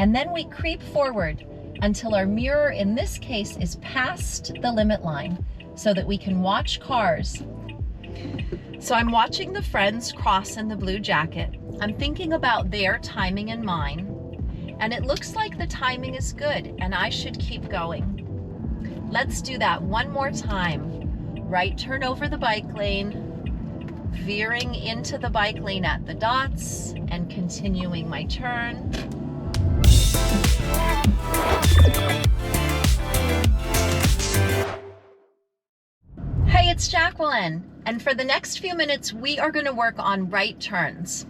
and then we creep forward until our mirror, in this case, is past the limit line so that we can watch cars. So I'm watching the friends cross in the blue jacket. I'm thinking about their timing and mine, and it looks like the timing is good and I should keep going. Let's do that one more time. Right turn over the bike lane, veering into the bike lane at the dots and continuing my turn. Hey, it's Jacqueline, and for the next few minutes we are going to work on right turns.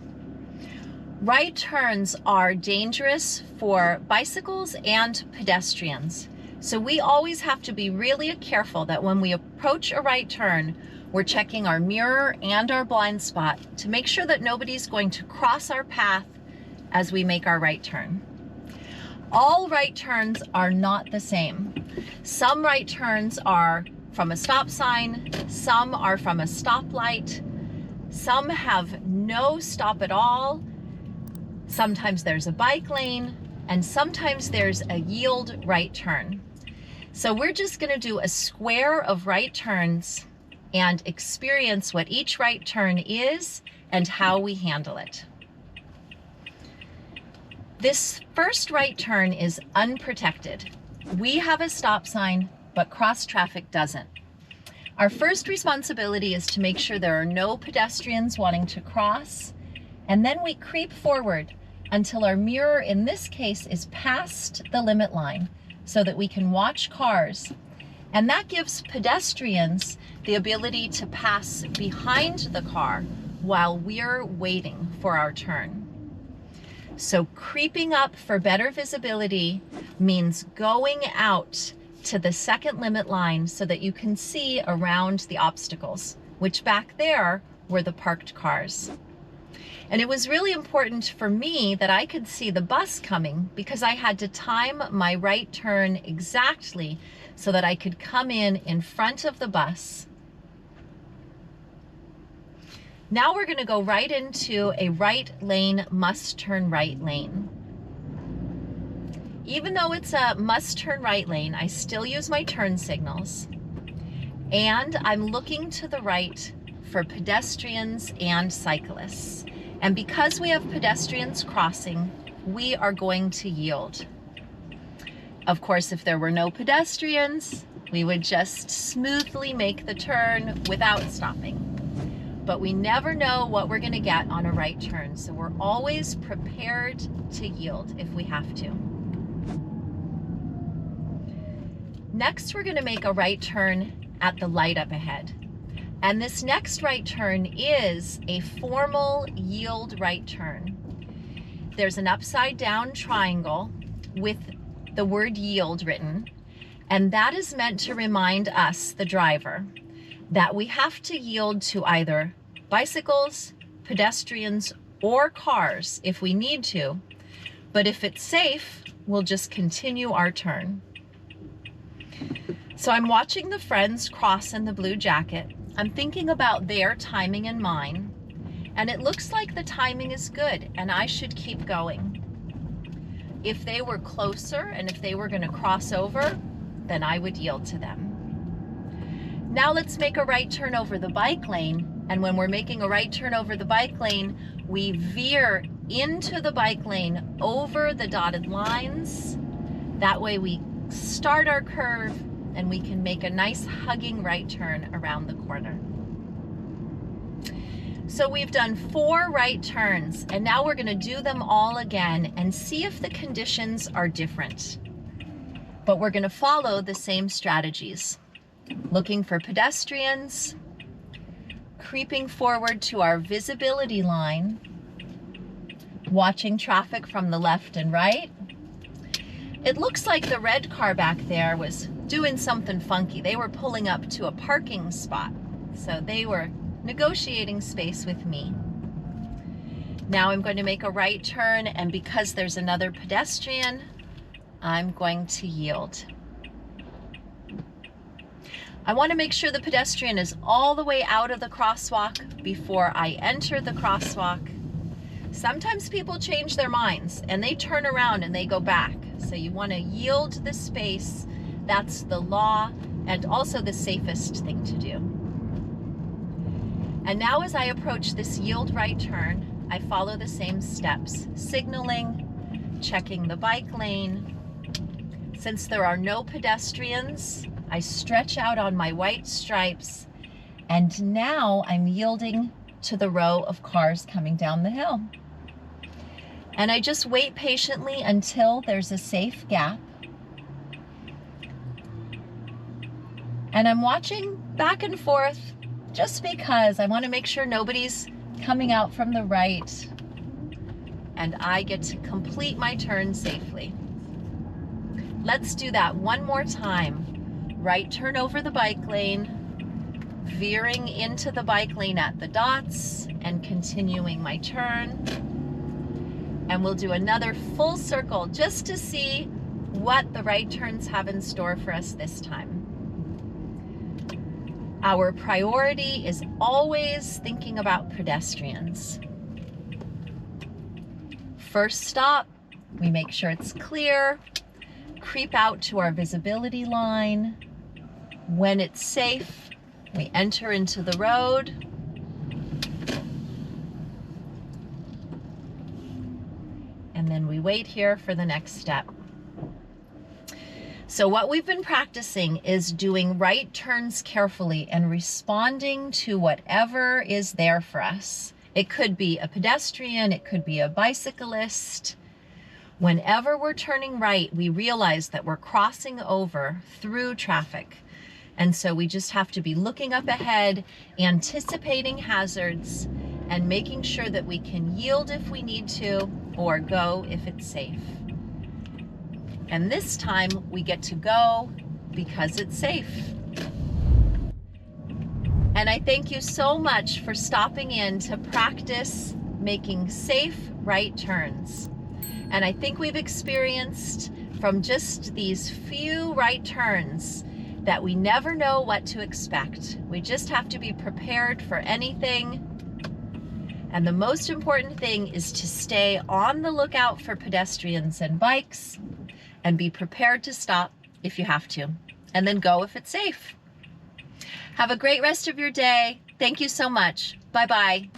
Right turns are dangerous for bicycles and pedestrians, so we always have to be really careful that when we approach a right turn, we're checking our mirror and our blind spot to make sure that nobody's going to cross our path as we make our right turn. All right turns are not the same. Some right turns are from a stop sign, some are from a stoplight, some have no stop at all, sometimes there's a bike lane, and sometimes there's a yield right turn. So we're just gonna do a square of right turns and experience what each right turn is and how we handle it. This first right turn is unprotected. We have a stop sign, but cross traffic doesn't. Our first responsibility is to make sure there are no pedestrians wanting to cross, and then we creep forward until our mirror, in this case, is past the limit line so that we can watch cars. And that gives pedestrians the ability to pass behind the car while we're waiting for our turn. So creeping up for better visibility means going out to the second limit line so that you can see around the obstacles, which back there were the parked cars. And it was really important for me that I could see the bus coming because I had to time my right turn exactly so that I could come in front of the bus. Now we're going to go right into a right lane, must turn right lane. Even though it's a must turn right lane, I still use my turn signals. And I'm looking to the right for pedestrians and cyclists. And because we have pedestrians crossing, we are going to yield. Of course, if there were no pedestrians, we would just smoothly make the turn without stopping. But we never know what we're going to get on a right turn, so we're always prepared to yield if we have to. Next, we're going to make a right turn at the light up ahead. And this next right turn is a formal yield right turn. There's an upside down triangle with the word yield written, and that is meant to remind us, the driver, that we have to yield to either bicycles, pedestrians, or cars if we need to, but if it's safe, we'll just continue our turn. So I'm watching the friends cross in the blue jacket. I'm thinking about their timing and mine, and it looks like the timing is good and I should keep going. If they were closer and if they were going to cross over, then I would yield to them. Now let's make a right turn over the bike lane, and when we're making a right turn over the bike lane, we veer into the bike lane over the dotted lines. That way we start our curve and we can make a nice hugging right turn around the corner. So we've done 4 right turns, and now we're going to do them all again and see if the conditions are different. But we're going to follow the same strategies. Looking for pedestrians, creeping forward to our visibility line, watching traffic from the left and right. It looks like the red car back there was doing something funky. They were pulling up to a parking spot, so they were negotiating space with me. Now I'm going to make a right turn, and because there's another pedestrian, I'm going to yield. I want to make sure the pedestrian is all the way out of the crosswalk before I enter the crosswalk. Sometimes people change their minds and they turn around and they go back. So you want to yield the space. That's the law and also the safest thing to do. And now as I approach this yield right turn, I follow the same steps, signaling, checking the bike lane. Since there are no pedestrians, I stretch out on my white stripes, and now I'm yielding to the row of cars coming down the hill. And I just wait patiently until there's a safe gap. And I'm watching back and forth just because I want to make sure nobody's coming out from the right and I get to complete my turn safely. Let's do that one more time. Right turn over the bike lane, veering into the bike lane at the dots and continuing my turn. And we'll do another full circle just to see what the right turns have in store for us this time. Our priority is always thinking about pedestrians. First stop, we make sure it's clear, creep out to our visibility line. When it's safe, we enter into the road. And then we wait here for the next step. So what we've been practicing is doing right turns carefully and responding to whatever is there for us. It could be a pedestrian, it could be a bicyclist. Whenever we're turning right, we realize that we're crossing over through traffic. And so we just have to be looking up ahead, anticipating hazards, and making sure that we can yield if we need to, or go if it's safe. And this time we get to go because it's safe. And I thank you so much for stopping in to practice making safe right turns. And I think we've experienced from just these few right turns that we never know what to expect. We just have to be prepared for anything. And the most important thing is to stay on the lookout for pedestrians and bikes and be prepared to stop if you have to, and then go if it's safe. Have a great rest of your day. Thank you so much. Bye-bye.